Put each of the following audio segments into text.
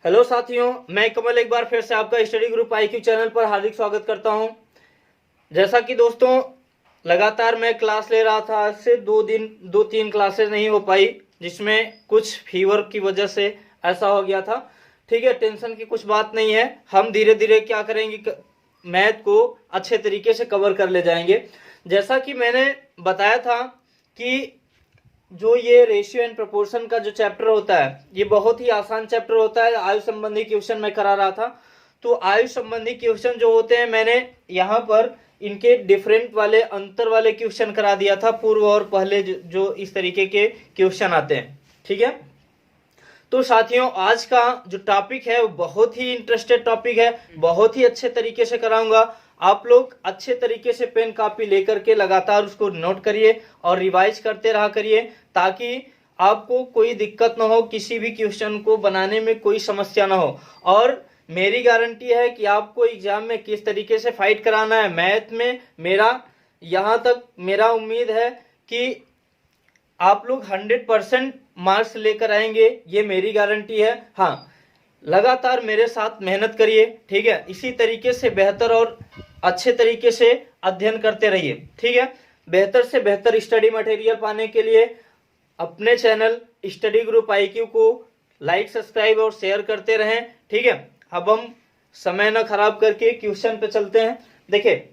Hello साथियों, मैं कमल एक बार फिर से आपका स्टडी ग्रुप आईक्यू चैनल पर हार्दिक स्वागत करता हूं। जैसा कि दोस्तों लगातार मैं क्लास ले रहा था, आज से 2 तीन क्लासेस नहीं हो पाई, जिसमें कुछ फीवर की वजह से ऐसा हो गया था। ठीक है, टेंशन की कुछ बात नहीं है। हम धीरे धीरे क्या करेंगे, मैथ को अच्छे तरीके से कवर कर ले जाएंगे। जैसा कि मैंने बताया था कि जो ये रेशियो एंड प्रोपोर्शन का जो चैप्टर होता है, ये बहुत ही आसान चैप्टर होता है। आयु संबंधी क्वेश्चन मैं करा रहा था, तो आयु संबंधी क्वेश्चन जो होते हैं, मैंने यहाँ पर इनके डिफरेंट वाले अंतर वाले क्वेश्चन करा दिया था, पूर्व और पहले जो इस तरीके के क्वेश्चन आते हैं। ठीक है, तो साथियों आज का जो टॉपिक है वो बहुत ही इंटरेस्टेड टॉपिक है, बहुत ही अच्छे तरीके से कराऊंगा। आप लोग अच्छे तरीके से पेन कॉपी लेकर के लगातार उसको नोट करिए और रिवाइज करते रहा करिए, ताकि आपको कोई दिक्कत ना हो, किसी भी क्वेश्चन को बनाने में कोई समस्या ना हो। और मेरी गारंटी है कि आपको एग्जाम में किस तरीके से फाइट कराना है मैथ में, मेरा यहाँ तक मेरा उम्मीद है कि आप लोग 100% मार्क्स लेकर आएंगे, ये मेरी गारंटी है। हाँ, लगातार मेरे साथ मेहनत करिए, ठीक है। इसी तरीके से बेहतर और अच्छे तरीके से अध्ययन करते रहिए, ठीक है। बेहतर से बेहतर स्टडी मटेरियल पाने के लिए अपने चैनल स्टडी ग्रुप आईक्यू को लाइक, सब्सक्राइब और शेयर करते रहें, ठीक है। अब हम समय न खराब करके क्वेश्चन पे चलते हैं। देखिए,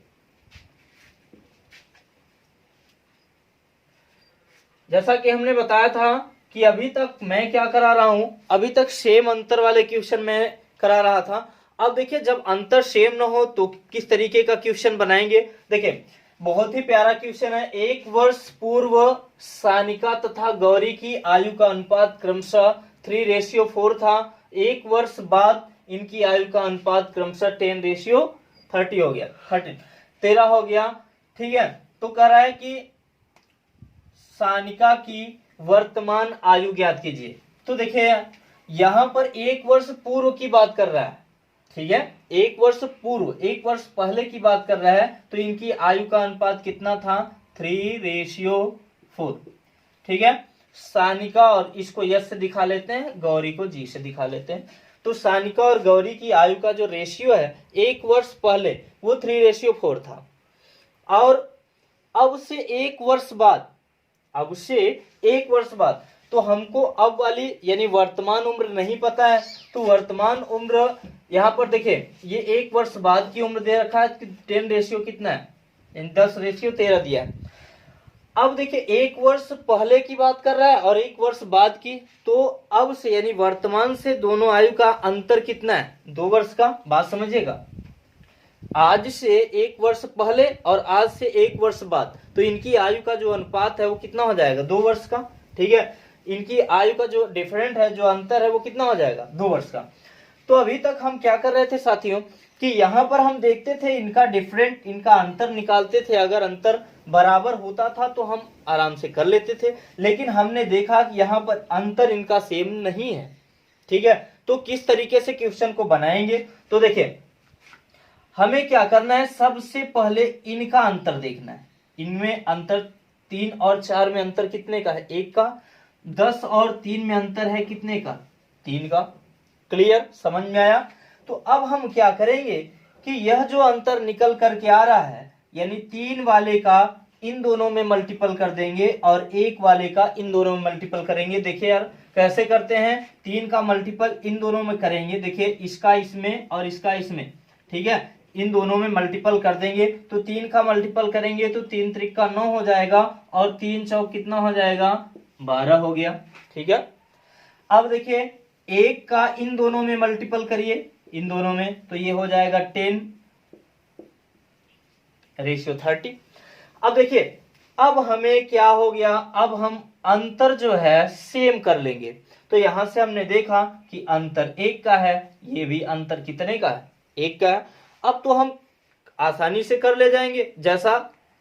जैसा कि हमने बताया था कि अभी तक मैं क्या करा रहा हूं, अभी तक सेम अंतर वाले क्वेश्चन मैं करा रहा था। अब देखिए, जब अंतर सेम ना हो तो किस तरीके का क्वेश्चन बनाएंगे। देखिए, बहुत ही प्यारा क्वेश्चन है। 1 वर्ष पूर्व सानिका तथा गौरी की आयु का अनुपात क्रमशः 3:4 था। 1 वर्ष बाद इनकी आयु का अनुपात क्रमशः 10:30 हो गया, 13 हो गया, ठीक है। तो कह रहा है कि सानिका की वर्तमान आयु ज्ञात कीजिए। तो देखिए, यहां पर 1 वर्ष पूर्व की बात कर रहा है, ठीक है। 1 वर्ष पूर्व, 1 वर्ष पहले की बात कर रहा है, तो इनकी आयु का अनुपात कितना था, 3:4, ठीक है। सानिका, और इसको यस से दिखा लेते हैं, गौरी को जी से दिखा लेते हैं। तो सानिका और गौरी की आयु का जो रेशियो है 1 वर्ष पहले, वो 3:4 था। और अब से 1 वर्ष बाद, अब से 1 वर्ष बाद, तो हमको अब वाली यानी वर्तमान उम्र नहीं पता है। तो वर्तमान उम्र यहाँ पर देखिए, ये 1 वर्ष बाद की उम्र दे रखा है कि 10 कितना है, 10:13 दिया है। अब देखिए, 1 वर्ष पहले की बात कर रहा है और 1 वर्ष बाद की, तो अब से यानी वर्तमान से दोनों आयु का अंतर कितना है, 2 वर्ष का। बात समझिएगा, आज से 1 वर्ष पहले और आज से 1 वर्ष बाद, तो इनकी आयु का जो अनुपात है वो कितना हो जाएगा, 2 वर्ष का, ठीक है। इनकी आयु का जो डिफरेंट है, जो अंतर है, वो कितना हो जाएगा, 2 वर्ष का। तो अभी तक हम क्या कर रहे थे साथियों, कि यहाँ पर हम देखते थे इनका डिफरेंट, इनका अंतर निकालते थे। अगर अंतर बराबर होता था तो हम आराम से कर लेते थे, लेकिन हमने देखा कि यहाँ पर अंतर इनका सेम नहीं है, ठीक है। तो किस तरीके से क्वेश्चन को बनाएंगे, तो देखिए, हमें क्या करना है, सबसे पहले इनका अंतर देखना है। इनमें अंतर 3 और 4 में अंतर कितने का है, 1 का। 10 और 3 में अंतर है कितने का, 3 का। क्लियर, समझ में आया। तो अब हम क्या करेंगे कि यह जो अंतर निकल करके आ रहा है, यानी 3 वाले का इन दोनों में मल्टीपल कर देंगे और 1 वाले का इन दोनों में मल्टीपल करेंगे। देखिए यार, कैसे करते हैं, 3 का मल्टीपल इन दोनों में करेंगे। देखिए, इसका इसमें और इसका इसमें, ठीक है, इन दोनों में मल्टीपल कर देंगे। तो 3 का मल्टीपल करेंगे तो 3 त्रिक 9 हो जाएगा, और 3 चौक कितना हो जाएगा, 12 हो गया, ठीक है। अब देखिए, 1 का इन दोनों में मल्टीपल करिए, इन दोनों में, तो ये हो जाएगा 10:30। अब देखिए, अब हमें क्या हो गया, अब हम अंतर जो है सेम कर लेंगे। तो यहां से हमने देखा कि अंतर 1 का है, ये भी अंतर कितने का है, 1 का है। अब तो हम आसानी से कर ले जाएंगे, जैसा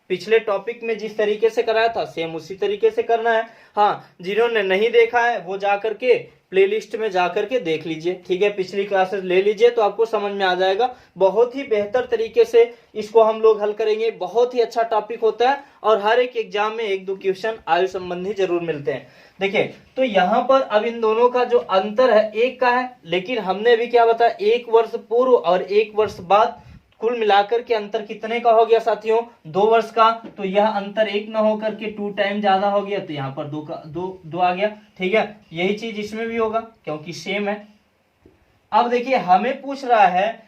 पिछले टॉपिक में जिस तरीके से कराया था सेम उसी तरीके से करना है। हाँ, जिन्होंने नहीं देखा है वो जा करके प्लेलिस्ट में जा करके देख लीजिए, ठीक है, पिछली क्लासेस ले लीजिए तो आपको समझ में आ जाएगा। बहुत ही बेहतर तरीके से इसको हम लोग हल करेंगे, बहुत ही अच्छा टॉपिक होता है और हर एक एग्जाम में 1-2 क्वेश्चन आयु संबंधी जरूर मिलते हैं। देखिए, तो यहाँ पर अब इन दोनों का जो अंतर है 1 का है, लेकिन हमने अभी क्या बताया, 1 वर्ष पूर्व और 1 वर्ष बाद, कुल मिलाकर के अंतर कितने का हो गया साथियों, 2 वर्ष का। तो यह अंतर 1 न होकर के 2 टाइम ज्यादा हो गया, तो यहाँ पर 2 का 2 आ गया, ठीक है। यही चीज इसमें भी होगा क्योंकि सेम है। अब देखिए, हमें पूछ रहा है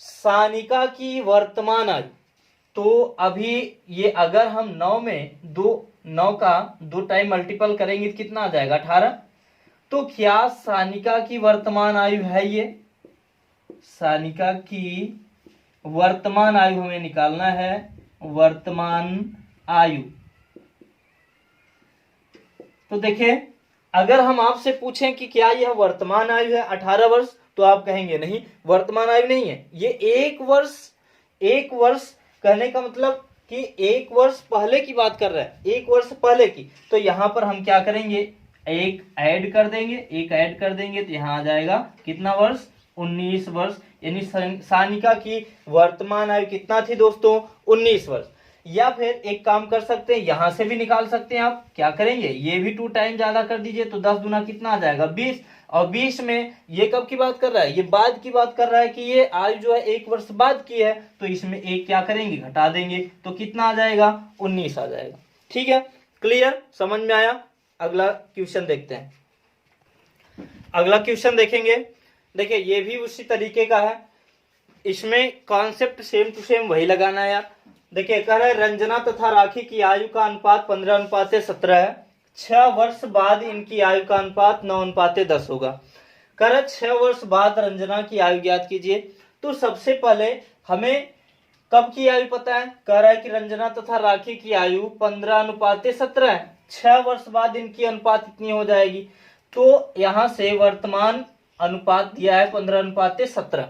सानिका की वर्तमान आयु। तो अभी ये अगर हम 9 का 2 टाइम मल्टीपल करेंगे तो कितना आ जाएगा, 18। तो क्या सानिका की वर्तमान आयु है ये, सानिका की वर्तमान आयु हमें निकालना है, वर्तमान आयु। तो देखिए, अगर हम आपसे पूछें कि क्या यह वर्तमान आयु है 18 वर्ष, तो आप कहेंगे नहीं, वर्तमान आयु नहीं है, ये 1 वर्ष कहने का मतलब कि 1 वर्ष पहले की बात कर रहा है, 1 वर्ष पहले की। तो यहां पर हम क्या करेंगे, एक ऐड कर देंगे तो यहां आ जाएगा कितना वर्ष, 19 वर्ष। यानी सानिका की वर्तमान आयु कितना थी दोस्तों, 19 वर्ष। या फिर एक काम कर सकते हैं, यहां से भी निकाल सकते हैं। आप क्या करेंगे, ये भी 2 टाइम ज्यादा कर दीजिए, तो 10 दूना कितना आ जाएगा, 20। और 20 में ये कब की बात कर रहा है, ये बाद की बात कर रहा है कि ये आयु जो है 1 वर्ष बाद की है, तो इसमें एक क्या करेंगे, घटा देंगे, तो कितना आ जाएगा, 19 आ जाएगा। ठीक है, क्लियर, समझ में आया। अगला क्वेश्चन देखते हैं। अगला क्वेश्चन देखेंगे, देखिए ये भी उसी तरीके का है, इसमें कॉन्सेप्ट सेम टू सेम वही लगाना है यार। देखिए, कह रहा है रंजना तथा राखी की आयु का अनुपात 15:17 है, 6 वर्ष बाद इनकी आयु का अनुपात 9:10 होगा। कह रहा है 6 वर्ष बाद रंजना की आयु ज्ञात कीजिए। तो सबसे पहले हमें कब की आयु पता है, कह रहा है कि रंजना तथा राखी की आयु 15:17 है, 6 वर्ष बाद इनकी अनुपात इतनी हो जाएगी। तो यहां से वर्तमान अनुपात दिया है 15:17,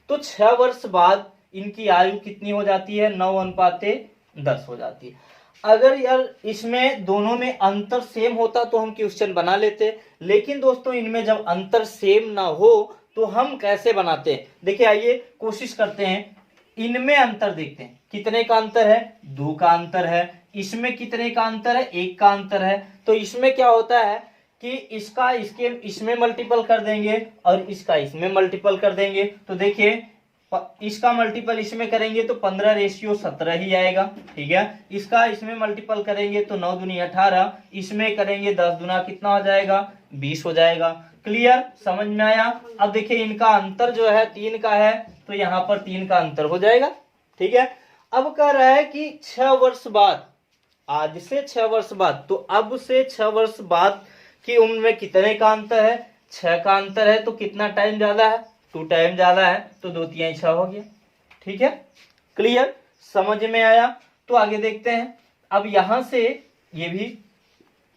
तो 6 वर्ष बाद इनकी आयु कितनी हो जाती है, 9:10 हो जाती है। अगर यार इसमें दोनों में अंतर सेम होता तो हम क्वेश्चन बना लेते, लेकिन दोस्तों इनमें जब अंतर सेम ना हो तो हम कैसे बनाते हैं। देखिए, आइए कोशिश करते हैं, इनमें अंतर देखते हैं, कितने का अंतर है, 2 का अंतर है। इसमें कितने का अंतर है, 1 का अंतर है। तो इसमें क्या होता है कि इसका इसमें मल्टीपल कर देंगे और इसका इसमें मल्टीपल कर देंगे। तो देखिए, इसका मल्टीपल इसमें करेंगे तो 15:17 ही आएगा, ठीक है। इसका इसमें मल्टीपल करेंगे तो 9 दूनी 18, इसमें करेंगे 10 दूना कितना हो जाएगा, 20 हो जाएगा। क्लियर, समझ में आया। अब देखिए, इनका अंतर जो है 3 का है, तो यहाँ पर 3 का अंतर हो जाएगा, ठीक है। अब कह रहा है कि 6 वर्ष बाद, आज से 6 वर्ष बाद, तो अब से 6 वर्ष बाद की उम्र में कितने का अंतर है, 6 का अंतर है। तो कितना टाइम ज्यादा है, 2 टाइम ज्यादा है, तो 2 3 6 हो गया, ठीक है। क्लियर, समझ में आया। तो आगे देखते हैं। अब यहां से ये भी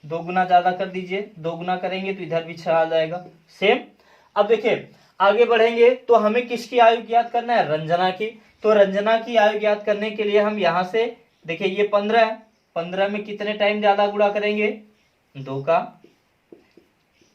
2 गुना ज्यादा कर दीजिए, 2 गुना करेंगे तो इधर भी 6 आ जाएगा, सेम। अब देखिए आगे बढ़ेंगे, तो हमें किसकी आयु ज्ञात करना है, रंजना की। तो रंजना की आयु ज्ञात करने के लिए हम यहां से देखिए, ये 15 है, 15 में कितने टाइम ज्यादा गुणा करेंगे, 2 का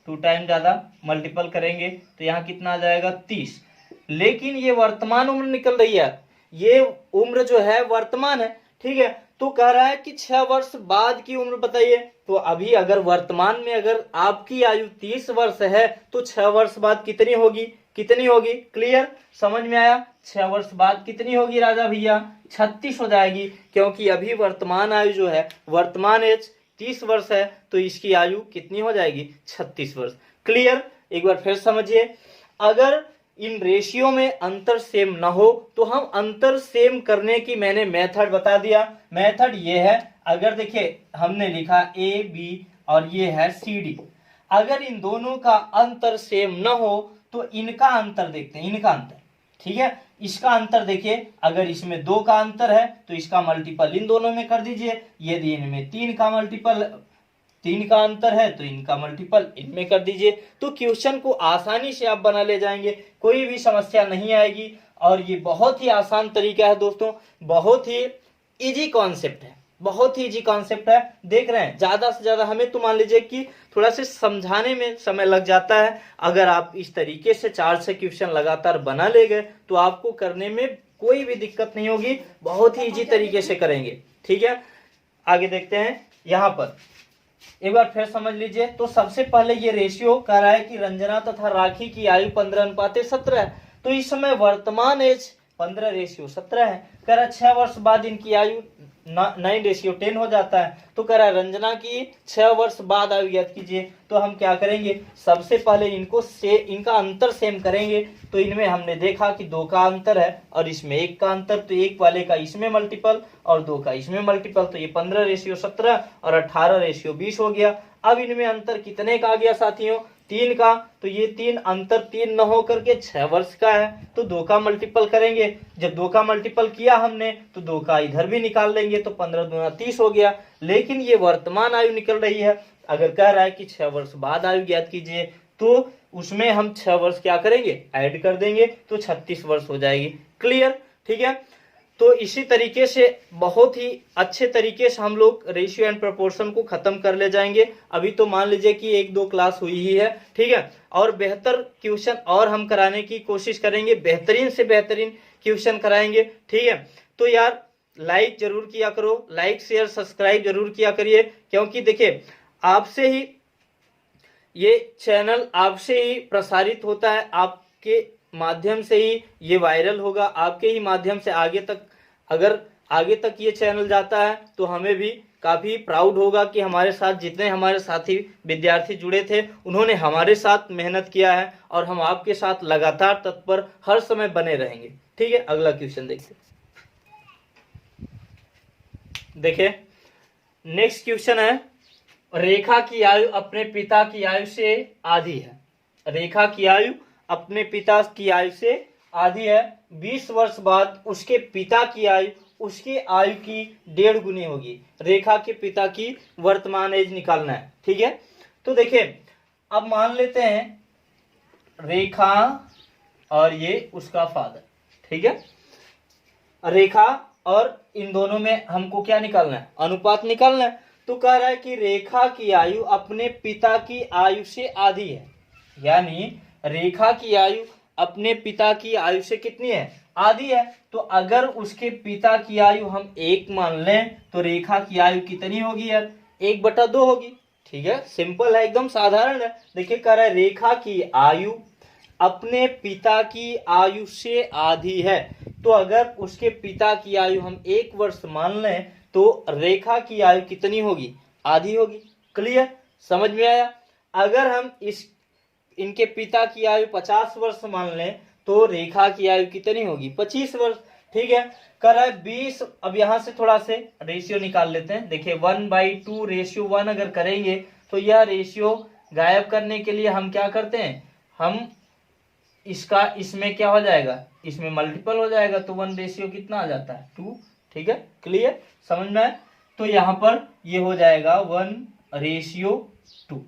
2 टाइम ज्यादा मल्टीपल करेंगे तो यहाँ कितना आ जाएगा, 30। लेकिन ये वर्तमान उम्र निकल रही है, ये उम्र जो है वर्तमान है, ठीक है। तो कह रहा है कि 6 वर्ष बाद की उम्र बताइए। तो अभी अगर वर्तमान में अगर आपकी आयु 30 वर्ष है, तो 6 वर्ष बाद कितनी होगी, क्लियर, समझ में आया। 6 वर्ष बाद कितनी होगी राजा भैया, 36 हो जाएगी, क्योंकि अभी वर्तमान आयु जो है, वर्तमान एज 30 वर्ष है, तो इसकी आयु कितनी हो जाएगी, 36 वर्ष। क्लियर, एक बार फिर समझिए। अगर इन रेशियो में अंतर सेम ना हो तो हम अंतर सेम करने की मैंने मेथड बता दिया। मेथड ये है, अगर देखिए हमने लिखा AB और ये है CD, अगर इन दोनों का अंतर सेम ना हो तो इनका अंतर देखते हैं, इनका अंतर, ठीक है। इसका अंतर देखिए, अगर इसमें 2 का अंतर है तो इसका मल्टीपल इन दोनों में कर दीजिए। यदि इनमें 3 का अंतर है तो इनका मल्टीपल इनमें कर दीजिए। तो क्वेश्चन को आसानी से आप बना ले जाएंगे, कोई भी समस्या नहीं आएगी। और ये बहुत ही आसान तरीका है दोस्तों, बहुत ही इजी कॉन्सेप्ट है, बहुत ही इजी कॉन्सेप्ट है। देख रहे हैं, ज्यादा से ज्यादा हमें तो मान लीजिए कि थोड़ा सा समझाने में समय लग जाता है। अगर आप इस तरीके से 4-6 क्वेश्चन लगातार बना ले गए तो आपको करने में कोई भी दिक्कत नहीं होगी, बहुत ही इजी तरीके से करेंगे। ठीक है, आगे देखते हैं। यहाँ पर एक बार फिर समझ लीजिए। तो सबसे पहले ये रेशियो कह रहा है कि रंजना तथा राखी की आयु 15:17 है। तो इस समय वर्तमान एज 15:17 है। कह रहा है 6 वर्ष बाद इनकी आयु 9:10 हो जाता है। तो कह रहा है रंजना की 6 वर्ष बाद आयु ज्ञात कीजिए। तो हम क्या करेंगे, सबसे पहले इनका अंतर सेम करेंगे। तो इनमें हमने देखा कि 2 का अंतर है और इसमें 1 का अंतर, तो 1 वाले का इसमें मल्टीपल और 2 का इसमें मल्टीपल, तो ये 15:17 और 18:20 हो गया। अब इनमें अंतर कितने का आ गया साथियों, 3 का। तो ये 3 अंतर 3 न होकर के 6 वर्ष का है। तो 2 का मल्टीपल करेंगे, जब 2 का मल्टीपल किया हमने तो 2 का इधर भी निकाल लेंगे, तो 15 दूना 30 हो गया। लेकिन ये वर्तमान आयु निकल रही है। अगर कह रहा है कि 6 वर्ष बाद आयु ज्ञात कीजिए, तो उसमें हम 6 वर्ष क्या करेंगे, ऐड कर देंगे, तो 36 वर्ष हो जाएगी। क्लियर, ठीक है। तो इसी तरीके से बहुत ही अच्छे तरीके से हम लोग रेशियो एंड प्रोपोर्शन को खत्म कर ले जाएंगे। अभी तो मान लीजिए कि 1-2 क्लास हुई ही है, ठीक है। और बेहतर क्वेश्चन और हम कराने की कोशिश करेंगे, बेहतरीन से बेहतरीन क्वेश्चन कराएंगे, ठीक है। तो यार लाइक जरूर किया करो, लाइक शेयर सब्सक्राइब जरूर किया करिए, क्योंकि देखिए आपसे ही ये चैनल आपसे ही प्रसारित होता है, आपके माध्यम से ही ये वायरल होगा, आपके ही माध्यम से आगे तक, अगर आगे तक ये चैनल जाता है तो हमें भी काफी प्राउड होगा कि हमारे साथ जितने हमारे साथी विद्यार्थी जुड़े थे उन्होंने हमारे साथ मेहनत किया है और हम आपके साथ लगातार तत्पर हर समय बने रहेंगे। ठीक है, अगला क्वेश्चन देखते हैं। देखिए नेक्स्ट क्वेश्चन है, रेखा की आयु अपने पिता की आयु से आधी है। रेखा की आयु अपने पिता की आयु से आधी है। 20 वर्ष बाद उसके पिता की आयु उसकी आयु की 1.5 गुनी होगी। रेखा के पिता की वर्तमान एज निकालना है, ठीक है। तो देखिए अब मान लेते हैं रेखा और ये उसका फादर, ठीक है। रेखा और इन दोनों में हमको क्या निकालना है, अनुपात निकालना है। तो कह रहा है कि रेखा की आयु अपने पिता की आयु से आधी है, यानी रेखा की आयु अपने पिता की आयु से कितनी है, आधी है। तो अगर उसके पिता की आयु हम 1 मान लें तो रेखा की आयु कितनी होगी यार, 1/2 होगी। ठीक है, सिंपल है, एकदम साधारण है। देखिए कह रहा है रेखा की आयु अपने पिता की आयु से आधी है। तो अगर उसके पिता की आयु हम 1 वर्ष मान लें तो रेखा की आयु कितनी होगी, आधी होगी। क्लियर, समझ में आया। अगर हम इनके पिता की आयु 50 वर्ष मान लें तो रेखा की आयु कितनी होगी, 25 वर्ष। ठीक है, कर रहा है 20। अब यहां से थोड़ा से रेशियो निकाल लेते हैं। देखिए 1/2 रेशियो 1 अगर करेंगे तो यह रेशियो गायब करने के लिए हम क्या करते हैं, हम इसका इसमें क्या हो जाएगा, इसमें मल्टीपल हो जाएगा। तो 1 रेशियो कितना आ जाता है, 2। ठीक है, क्लियर, समझ में आया। तो यहां पर ये हो जाएगा 1/2।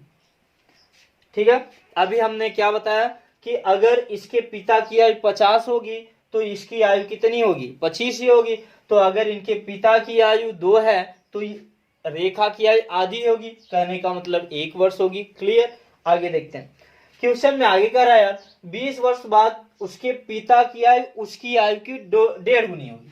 ठीक है, अभी हमने क्या बताया कि अगर इसके पिता की आयु 50 होगी तो इसकी आयु कितनी होगी, 25 ही होगी। तो अगर इनके पिता की आयु 2 है तो रेखा की आयु आधी होगी, कहने का मतलब 1 वर्ष होगी। क्लियर, आगे देखते हैं। क्वेश्चन में आगे कह रहा है यार 20 वर्ष बाद उसके पिता की आयु उसकी आयु की 1.5 गुनी होगी।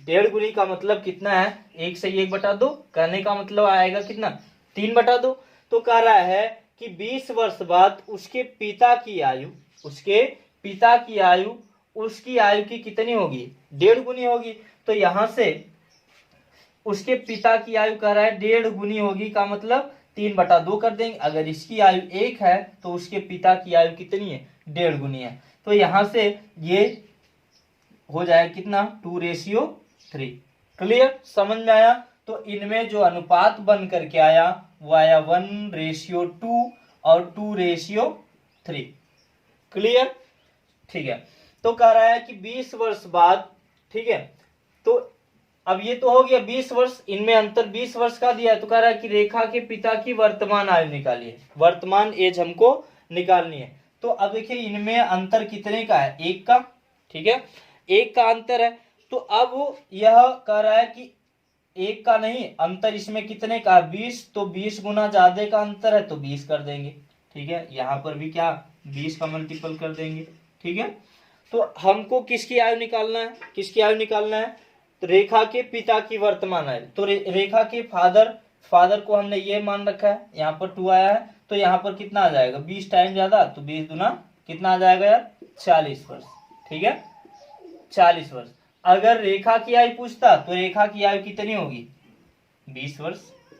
1.5 गुनी का मतलब कितना है, 1 से 1/2, कहने का मतलब आएगा कितना, 3/2। तो कह रहा है कि 20 वर्ष बाद उसके पिता की आयु उसकी आयु की कितनी होगी, 1.5 गुनी होगी। तो यहां से उसके पिता की आयु कह रहा है 1.5 गुनी होगी का मतलब 3/2 कर देंगे। अगर इसकी आयु 1 है तो उसके पिता की आयु कितनी है, 1.5 गुनी है। तो यहां से ये हो जाए कितना, 2:3। क्लियर, समझ में आया। तो इनमें जो अनुपात बन करके आया वो आया 1:2 और 2:3। क्लियर, ठीक है। तो कह रहा है कि 20 वर्ष बाद, ठीक है। तो अब ये तो हो गया 20 वर्ष, इनमें अंतर 20 वर्ष का दिया है। तो कह रहा है कि रेखा के पिता की वर्तमान आयु निकालिए, वर्तमान एज हमको निकालनी है। तो अब देखिए इनमें अंतर कितने का है, 1 का। ठीक है, 1 का अंतर है। तो अब यह कह रहा है कि एक का नहीं, अंतर इसमें कितने का 20, तो 20 गुना ज्यादा का अंतर है तो 20 कर देंगे। ठीक है, यहाँ पर भी क्या 20 का मल्टीपल कर देंगे। ठीक है, तो हमको किसकी आयु निकालना है, किसकी आयु निकालना है, तो रेखा के पिता की वर्तमान आयु। तो रेखा के फादर को हमने ये मान रखा है, यहाँ पर 2 आया है, तो यहाँ पर कितना आ जाएगा 20 टाइम ज्यादा, तो 20 गुना कितना आ जाएगा यार 40 वर्ष। ठीक है, 40 वर्ष। अगर रेखा की आयु पूछता तो रेखा की आयु कितनी होगी 20 वर्ष।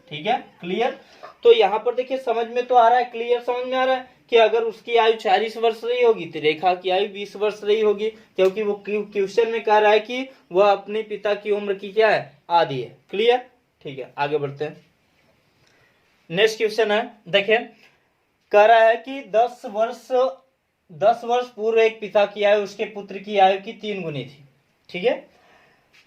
ठीक है, क्लियर। तो यहाँ पर देखिए समझ में तो आ रहा है, क्लियर समझ में आ रहा है कि अगर उसकी आयु 40 वर्ष रही होगी तो रेखा की आयु 20 वर्ष रही होगी, क्योंकि वो क्वेश्चन में कह रहा है कि वह अपने पिता की उम्र की क्या है आधी है। क्लियर। ठीक है, आगे बढ़ते हैं। नेक्स्ट क्वेश्चन है, देखिए कह रहा है कि 10 वर्ष पूर्व एक पिता की आयु उसके पुत्र की आयु की 3 गुनी थी। ठीक है,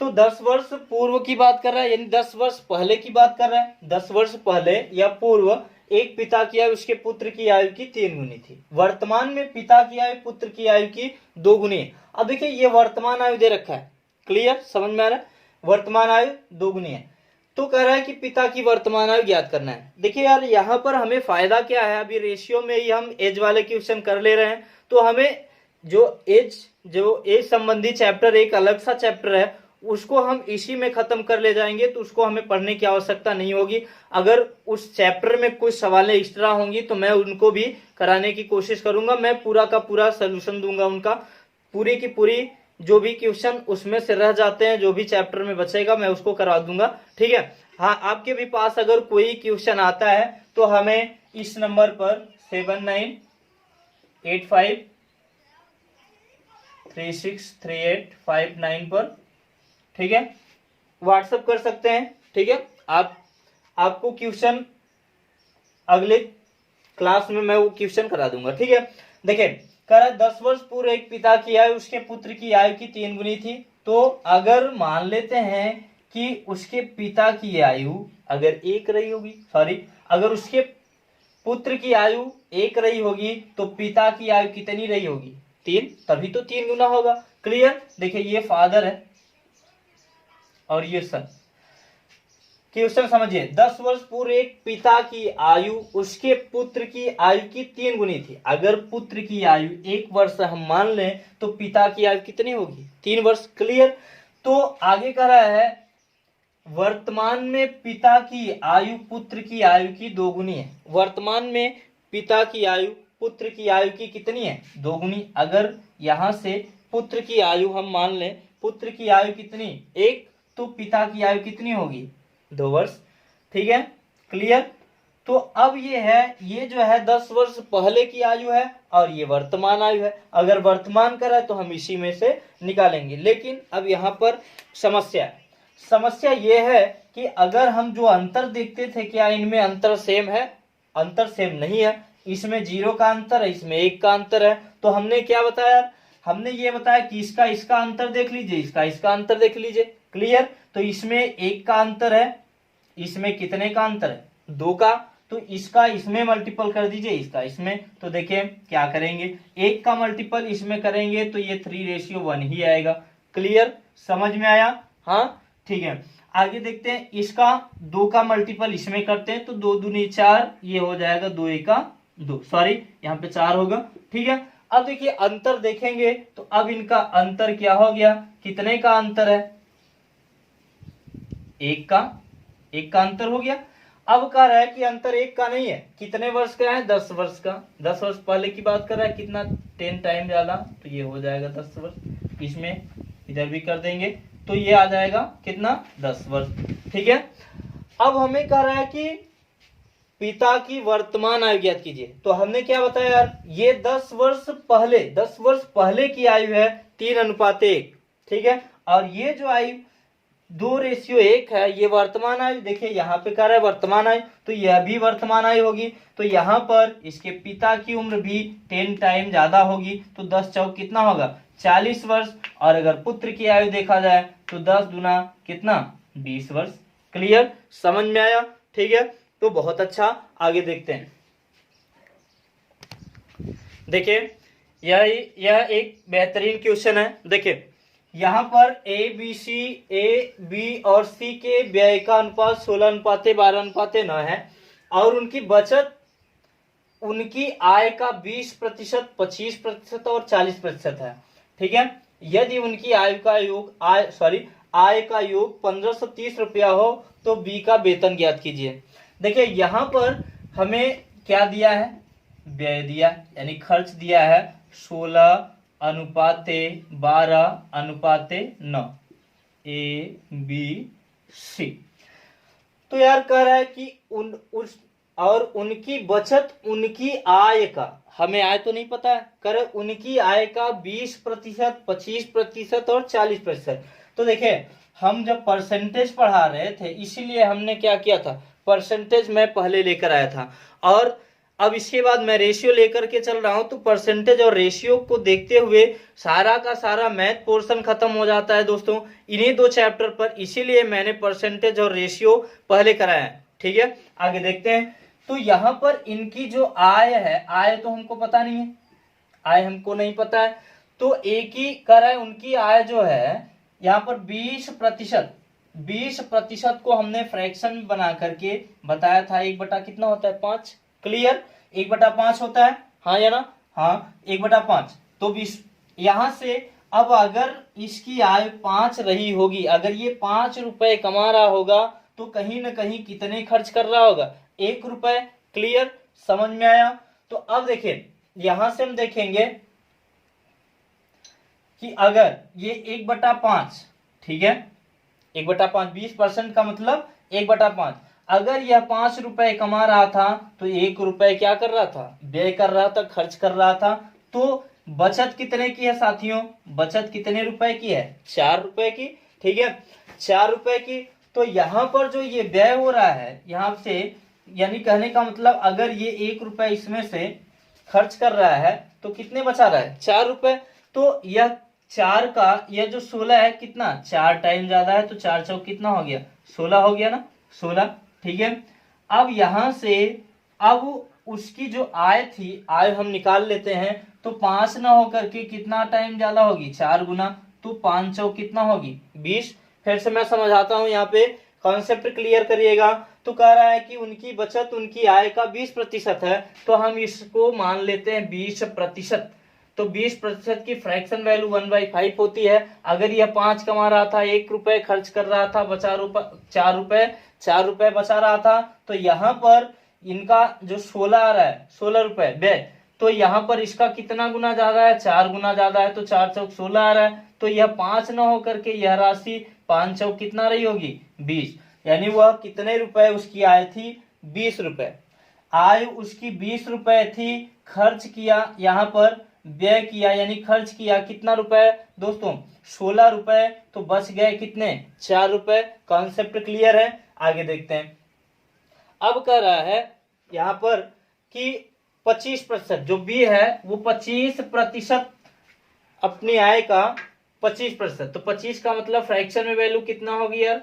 तो 10 वर्ष पूर्व की बात कर रहा है, यानी 10 वर्ष पहले की बात कर रहा है। 10 वर्ष पहले या पूर्व एक पिता की आयु उसके पुत्र की आयु की 3 गुनी थी। वर्तमान में पिता की आयु पुत्र की आयु की 2 गुनी है। अब देखिए ये वर्तमान आयु दे रखा है, क्लियर समझ में आ रहा है, वर्तमान आयु 2 गुनी है। तो कह रहा है कि पिता की वर्तमान आयु ज्ञात करना है। देखिए यार यहाँ पर हमें फायदा क्या है, अभी रेशियो में ही हम एज वाले क्वेश्चन कर ले रहे हैं, तो हमें जो एज संबंधी चैप्टर एक अलग सा चैप्टर है उसको हम इसी में खत्म कर ले जाएंगे, तो उसको हमें पढ़ने की आवश्यकता नहीं होगी। अगर उस चैप्टर में कुछ सवालें एक्स्ट्रा होंगी तो मैं उनको भी कराने की कोशिश करूंगा, मैं पूरा का पूरा सोल्यूशन दूंगा उनका, पूरी की पूरी जो भी क्वेश्चन उसमें से रह जाते हैं, जो भी चैप्टर में बचेगा मैं उसको करवा दूंगा। ठीक है, हाँ आपके भी पास अगर कोई क्वेश्चन आता है तो हमें इस नंबर पर 7985363859 पर, ठीक है, व्हाट्सएप कर सकते हैं। ठीक है, आपको क्वेश्चन अगले क्लास में मैं वो क्वेश्चन करा दूंगा। ठीक है, देखिए कह रहा 10 वर्ष पूर्व एक पिता की आयु उसके पुत्र की आयु की 3 गुनी थी। तो अगर मान लेते हैं कि उसके पिता की आयु अगर 1 रही होगी, अगर उसके पुत्र की आयु 1 रही होगी तो पिता की आयु कितनी रही होगी 3, तभी तो 3 गुना होगा। क्लियर। देखिए ये फादर है और ये सन। क्वेश्चन समझिए, 10 वर्ष पूर्व एक पिता की आयु उसके पुत्र की आयु की 3 गुनी थी। अगर पुत्र की आयु 1 वर्ष हम मान लें तो पिता की आयु कितनी होगी 3 वर्ष। क्लियर। तो आगे कह रहा है वर्तमान में पिता की आयु पुत्र की आयु की 2 गुनी है। वर्तमान में पिता की आयु पुत्र की आयु की कितनी है 2 गुनी। अगर यहां से पुत्र की आयु हम मान लें, पुत्र की आयु कितनी 1, तो पिता की आयु कितनी होगी 2 वर्ष। ठीक है, क्लियर। तो अब ये जो है 10 वर्ष पहले की आयु है और ये वर्तमान आयु है। अगर वर्तमान करा तो हम इसी में से निकालेंगे। लेकिन अब यहाँ पर समस्या ये है कि अगर हम जो अंतर देखते थे क्या इनमें अंतर सेम है, अंतर सेम नहीं है। इसमें 0 का अंतर है, इसमें 1 का अंतर है। तो हमने क्या बताया, हमने ये बताया कि इसका अंतर देख लीजिए, इसका अंतर देख लीजिए। क्लियर। तो इसमें 1 का अंतर है, इसमें कितने का अंतर है 2 का, तो इसका इसमें मल्टीपल कर दीजिए, इसका इसमें। तो देखिए क्या करेंगे, 1 का मल्टीपल इसमें करेंगे तो ये 3:1 ही आएगा। क्लियर, समझ में आया। हाँ ठीक है, आगे देखते हैं। इसका 2 का मल्टीपल इसमें करते हैं तो 2 दूनी 4, ये हो जाएगा 2 1 2, यहाँ पे 4 होगा। ठीक है, अब देखिए अंतर देखेंगे तो अब इनका अंतर क्या हो गया, कितने का अंतर है 1 का अंतर हो गया। अब कह रहा है कि अंतर 1 का नहीं है, कितने वर्ष का है 10 वर्ष का। 10 वर्ष पहले की बात कर रहा है, कितना 10 टाइम ज्यादा, तो ये हो जाएगा 10 वर्ष। इसमें इधर भी कर देंगे तो ये आ जाएगा कितना 10 वर्ष। ठीक है, अब हमें कह रहा है कि पिता की वर्तमान आयु ज्ञात कीजिए। तो हमने क्या बताया यार, ये 10 वर्ष पहले की आयु है 3:1। ठीक है, और ये जो आयु 2:1 है ये वर्तमान आयु। देखिए यहाँ पे कह रहा है वर्तमान आयु, तो यह भी वर्तमान आयु होगी। तो यहाँ पर इसके पिता की उम्र भी 10 टाइम ज्यादा होगी, तो 10 चौक कितना होगा 40 वर्ष। और अगर पुत्र की आयु देखा जाए तो 10 दूना कितना 20 वर्ष। क्लियर, समझ में आया। ठीक है, तो बहुत अच्छा, आगे देखते हैं। देखिए यह एक बेहतरीन क्वेश्चन है। देखिए यहाँ पर ए और सी के व्यय का अनुपात 16:12:9 है और उनकी बचत उनकी आय का 20%, 25% और 40% है। ठीक है, यदि उनकी आय का योग 1530 रुपया हो तो बी का वेतन ज्ञात कीजिए। देखिए यहाँ पर हमें क्या दिया है, व्यय दिया यानी खर्च दिया है 16:12:9 ABC। तो यार कह रहा है कि उनकी बचत उनकी आय का, हमें आय तो नहीं पता है, कह रहे उनकी आय का 20%, 25% और 40%। तो देखिए हम जब परसेंटेज पढ़ा रहे थे इसीलिए हमने क्या किया था, परसेंटेज मैं पहले लेकर आया था और अब इसके बाद मैं रेशियो लेकर के चल रहा हूं। तो परसेंटेज और रेशियो को देखते हुए सारा का सारा मैथ पोर्शन खत्म हो जाता है दोस्तों इन्हीं 2 चैप्टर पर, इसीलिए मैंने परसेंटेज और रेशियो पहले कराया है। ठीक है, आगे देखते हैं। तो यहाँ पर इनकी जो आय है, आय तो हमको पता नहीं है, आय हमको नहीं पता है, तो एक ही कर है उनकी आय जो है यहाँ पर 20% को हमने फ्रैक्शन में बना करके बताया था 1 कितना होता है 5। क्लियर, 1/5 होता है, हाँ या ना, हाँ 1/5। तो 20 यहाँ से अब अगर इसकी आय 5 रही होगी, अगर ये 5 रुपए कमा रहा होगा तो कहीं ना कहीं कितने खर्च कर रहा होगा, 1 रुपए। क्लियर, समझ में आया। तो अब देखिए यहां से हम देखेंगे कि अगर ये 1/5, ठीक है 1/5, 20% का मतलब 1/5, अगर यह 5 रुपए कमा रहा था तो 1 रुपए क्या कर रहा था, व्यय कर रहा था, खर्च कर रहा था। तो बचत कितने की है साथियों, बचत कितने रुपए की है, 4 रुपए की। ठीक है, 4 रुपए की। तो यहाँ पर जो ये व्यय हो रहा है यहाँ से, यानी कहने का मतलब अगर ये 1 रुपए इसमें से खर्च कर रहा है तो कितने बचा रहा है, 4 रुपए। तो यह 4 का यह जो 16 है कितना, 4 टाइम ज्यादा है, तो 4 चौक कितना हो गया, 16 हो गया ना, 16। ठीक है, अब यहां से अब उसकी जो आय थी, आय हम निकाल लेते हैं। तो 5 ना होकर के कितना टाइम ज्यादा होगी, 4 गुना, तो 5 चौक कितना होगी, 20। फिर से मैं समझाता हूं, यहाँ पे कॉन्सेप्ट क्लियर करिएगा। तो कह रहा है कि उनकी बचत उनकी आय का 20% है, तो हम इसको मान लेते हैं 20%। तो 20% की फ्रैक्शन वैल्यू 1/5 होती है। अगर यह 5 कमा रहा था, 1 रुपए खर्च कर रहा था, बचा 4 रुपए बचा रहा था, तो यहाँ पर इनका जो 16 आ रहा है, 16 रुपए व्यय, तो यहाँ पर इसका कितना गुना ज्यादा है, 4 गुना ज्यादा है, तो 4 चौक 16 आ रहा है। तो यह 5 न होकर के यह राशि 5 चौक कितना रही होगी, 20। यानी वह कितने रुपए उसकी आय थी, 20 रुपए। आय उसकी 20 रुपए थी, खर्च किया यहाँ पर, व्यय किया यानी खर्च किया कितना रुपए दोस्तों, 16 रुपए। तो बच गए कितने, 4 रुपए। कॉन्सेप्ट क्लियर है, आगे देखते हैं। अब कह रहा है यहाँ पर कि 25%, जो बी है वो 25% अपनी आय का 25%। तो 25 का मतलब फ्रैक्शन में वैल्यू कितना होगी यार,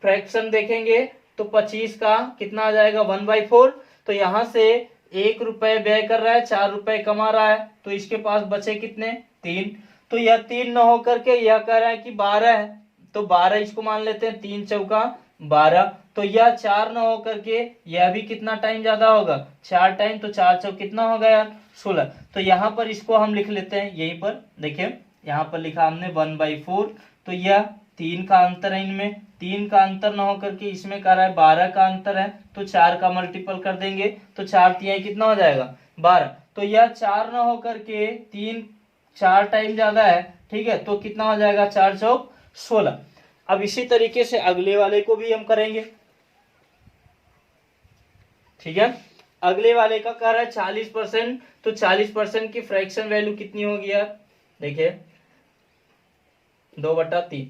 फ्रैक्शन देखेंगे तो 25 का कितना आ जाएगा, 1/4। तो यहां से 1 रुपए व्यय कर रहा है, 4 रुपए कमा रहा है, तो इसके पास बचे कितने, 3। तो यह 3 न होकर के यह कह रहा है कि 12 है, तो 12 इसको मान लेते हैं, 3 चौका 12। तो यह 4 न होकर के यह भी कितना टाइम ज्यादा होगा, 4 टाइम, तो 4 चौक कितना होगा यार, 16। तो यहाँ पर इसको हम लिख लेते हैं, यहीं पर देखिए यहाँ पर लिखा हमने 1/4। तो यह 3 का अंतर है, इनमें 3 का अंतर न होकर के इसमें कह रहा है 12 का अंतर है, तो 4 का मल्टीपल कर देंगे, तो 4 तिहाई कितना हो जाएगा, 12। तो यह 4 न होकर के 3 4 टाइम ज्यादा है, ठीक है, तो कितना हो जाएगा, 4 चौक 16। अब इसी तरीके से अगले वाले को भी हम करेंगे। ठीक है, अगले वाले का कह रहा है 40%, तो 40% की फ्रैक्शन वैल्यू कितनी होगी यार, देखिए 2/3।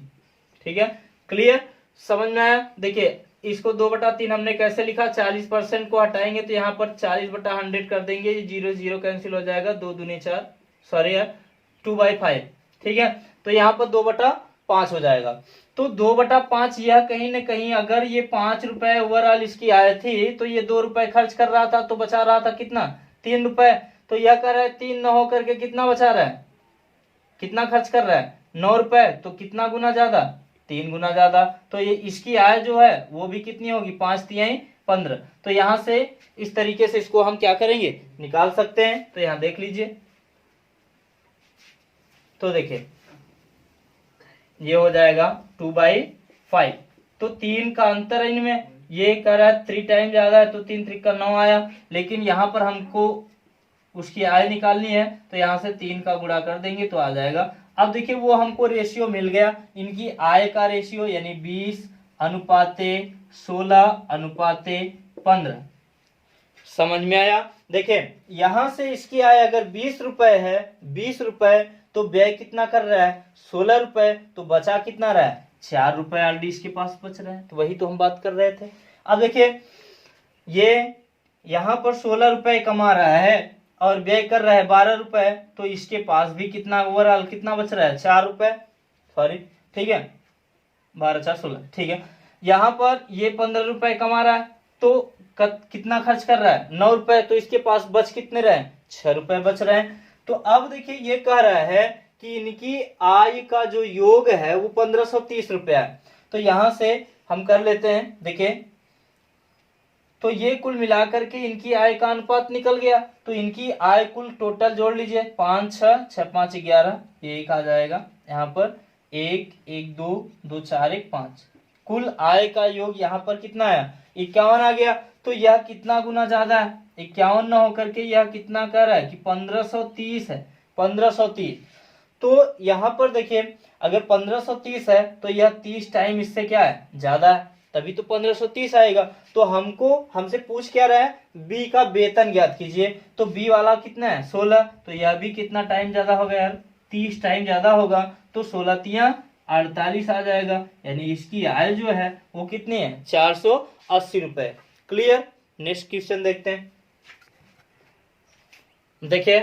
ठीक है, क्लियर, समझ में आया। देखिए इसको 2/3 हमने कैसे लिखा, 40% को हटाएंगे तो यहाँ पर 40/100 कर देंगे, 0 0 कैंसिल हो जाएगा, 2 दूनी 4, सॉरी यार 2/5। ठीक है, तो यहाँ पर 2/5 हो जाएगा। तो 2/5 यह कहीं ना कहीं अगर ये 5 रुपए ओवरऑल इसकी आय थी, तो ये 2 रुपए खर्च कर रहा था, तो बचा रहा था कितना, 3 रुपए। तो यह कर रहा है 3 न होकर के कितना बचा रहा है, कितना खर्च कर रहा है, ₹9 तो कितना गुना ज्यादा, 3 गुना ज्यादा। तो ये इसकी आय जो है वो भी कितनी होगी, 5 तिहाई 15। तो यहां से इस तरीके से इसको हम क्या करेंगे, निकाल सकते हैं। तो यहां देख लीजिए, तो देखिए ये हो जाएगा 2/5। तो 3 का अंतर है इनमें, ये कर रहा है 3 टाइम ज्यादा है तो 3 त्रिक 9 आया, लेकिन यहाँ पर हमको उसकी आय निकालनी है तो यहाँ से 3 का गुणा कर देंगे तो आ जाएगा। अब देखिए वो हमको रेशियो मिल गया, इनकी आय का रेशियो यानी 20:16:15। समझ में आया। देखें यहां से इसकी आय अगर 20 रुपए है, 20 रुपए, तो व्यय कितना कर रहा है, 16 रुपए, तो बचा कितना रहा है, 4 रुपए ऑलरेडी इसके पास बच रहा है। तो वही तो हम बात कर रहे थे। अब देखिए ये यहां पर 16 रुपए कमा रहा है और व्यय कर रहा है 12 रुपए, तो इसके पास भी कितना ओवरऑल कितना बच रहा है, 4 रुपए, सॉरी ठीक है, 12×4=16, ठीक है। यहाँ पर ये 15 रुपए कमा रहा है तो कितना खर्च कर रहा है, 9 रुपए, तो इसके पास बच कितने रहे, 6 रुपए बच रहे हैं। तो अब देखिए ये कह रहा है कि इनकी आय का जो योग है वो 1530 रुपया है। तो यहां से हम कर लेते हैं, देखिए तो ये कुल मिलाकर के इनकी आय का अनुपात निकल गया। तो इनकी आय कुल टोटल जोड़ लीजिए, 5 6 6 5 11, ये 1 आ जाएगा यहाँ पर, 1 1 2 2 4 1 5। कुल आय का योग यहाँ पर कितना आया, 51 आ गया। तो यह कितना गुना ज्यादा है, 51 न होकर के यह कितना कर रहा है कि 1530 है, 1530। तो यहाँ पर देखिए अगर 1530 है तो यह 30 टाइम इससे क्या है, ज्यादा है, तभी तो 1530 आएगा। तो हमसे पूछ क्या रहा है, बी का वेतन ज्ञात कीजिए। तो बी वाला कितना है, 16, तो यह भी कितना टाइम ज्यादा होगा यार, 30 टाइम ज्यादा होगा। तो 16 तिया 48 आ जाएगा, यानी इसकी आय जो है वो कितनी है, 480 रुपए। क्लियर। नेक्स्ट क्वेश्चन देखते हैं। देखिए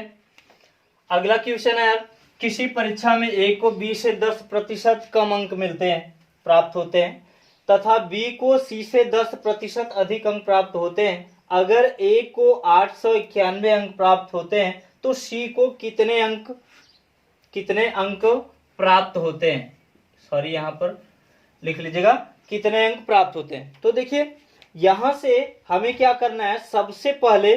अगला क्वेश्चन है यार, किसी परीक्षा में ए को बी से 10% कम अंक मिलते हैं, प्राप्त होते हैं, तथा बी को सी से 10% अधिक अंक प्राप्त होते हैं। अगर ए को 891 अंक प्राप्त होते हैं तो सी को कितने अंक प्राप्त होते हैं, सॉरी यहाँ पर लिख लीजिएगा कितने अंक प्राप्त होते हैं। तो देखिए यहां से हमें क्या करना है, सबसे पहले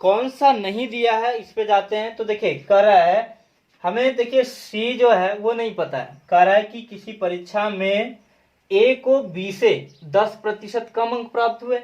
कौन सा नहीं दिया है इस पे जाते हैं। तो देखिए कह रहा है हमें, देखिए सी जो है वो नहीं पता है, कह रहा है कि किसी परीक्षा में ए को बी से 10% कम अंक प्राप्त हुए।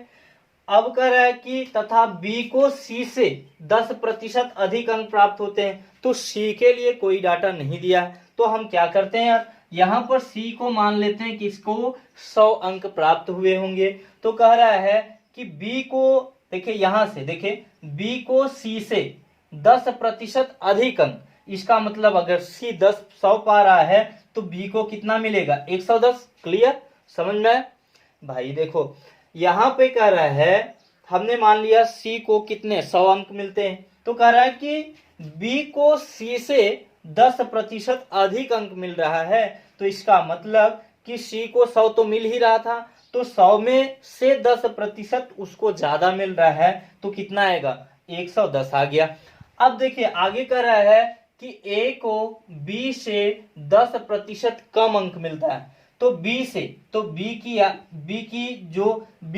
अब कह रहा है कि तथा बी को सी से 10% अधिक अंक प्राप्त होते हैं। तो सी के लिए कोई डाटा नहीं दिया है, तो हम क्या करते हैं यार, यहाँ पर सी को मान लेते हैं कि इसको 100 अंक प्राप्त हुए होंगे। तो कह रहा है कि बी को, देखिए यहां से देखिए बी को सी से 10% अधिक अंक, इसका मतलब अगर सी 100 पा रहा है तो बी को कितना मिलेगा, 110। क्लियर, समझ में भाई। देखो यहाँ पे कह रहा है, हमने मान लिया सी को कितने 100 अंक मिलते हैं, तो कह रहा है कि बी को सी से 10% अधिक अंक मिल रहा है। तो इसका मतलब कि सी को 100 तो मिल ही रहा था, तो 100 में से 10% उसको ज्यादा मिल रहा है, तो कितना आएगा, 110 आ गया। अब देखिए आगे कह रहा है कि ए को बी से 10% कम अंक मिलता है। तो बी से, तो बी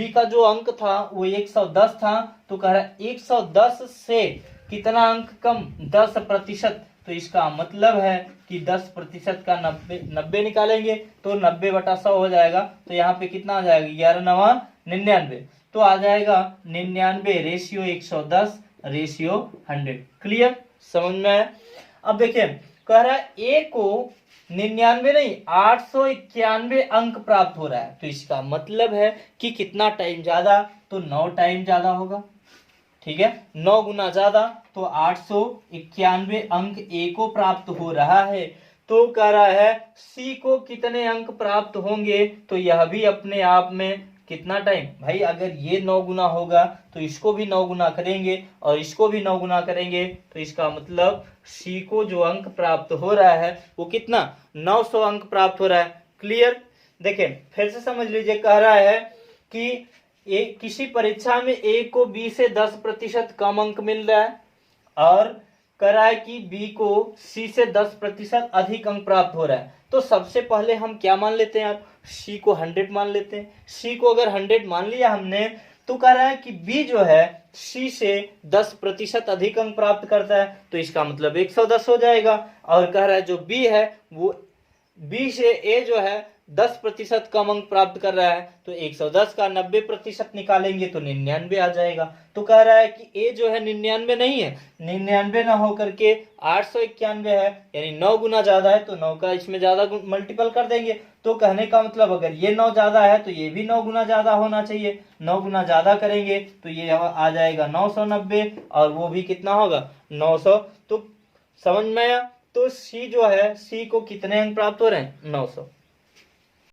का जो अंक था वो 110 था। तो कह रहा है 110 से कितना अंक कम, 10%। तो इसका मतलब है कि 10% का 90 निकालेंगे तो 90/100 हो जाएगा। तो यहाँ पे कितना आ जाएगा, 11×9 99, तो आ जाएगा 99 रेशियो 110 रेशियो 100। क्लियर, समझ में आया। अब देखिए कह रहा है ए को 99 नहीं 891 अंक प्राप्त हो रहा है। तो इसका मतलब है कि कितना टाइम ज्यादा, तो 9 टाइम ज्यादा होगा, ठीक है, 9 गुना ज्यादा, तो 891 अंक ए को प्राप्त हो रहा है। तो कह रहा है सी को कितने अंक प्राप्त होंगे, तो यह भी अपने आप में कितना टाइम, भाई अगर ये 9 गुना होगा तो इसको भी 9 गुना करेंगे और इसको भी 9 गुना करेंगे। तो इसका मतलब सी को जो अंक प्राप्त हो रहा है वो कितना, 900 अंक प्राप्त हो रहा है। क्लियर। देखें फिर से समझ लीजिए, कह रहा है कि किसी परीक्षा में ए को बी से 10% कम अंक मिल रहा है और कह रहा है कि बी को सी से 10% अधिक अंक प्राप्त हो रहा है। तो सबसे पहले हम क्या मान लेते हैं यार, सी को 100 मान लेते हैं। सी को अगर 100 मान लिया हमने, तो कह रहा है कि बी जो है सी से 10% अधिक अंक प्राप्त करता है, तो इसका मतलब 110 हो जाएगा। और कह रहा है जो बी है वो बी से ए जो है 10% कम अंक प्राप्त कर रहा है, तो 110 का 90% निकालेंगे तो 99 आ जाएगा। तो कह रहा है कि ए जो है 99 नहीं है, 99 ना होकर के 891 है, यानी 9 गुना ज्यादा है, तो 9 का इसमें ज्यादा मल्टीपल कर देंगे। तो कहने का मतलब अगर ये 9 ज्यादा है तो ये भी 9 गुना ज्यादा होना चाहिए। 9 गुना ज्यादा करेंगे तो ये आ जाएगा 990, और वो भी कितना होगा 900। तो समझ में आया। तो सी जो है, सी को कितने अंक प्राप्त हो रहे हैं 900।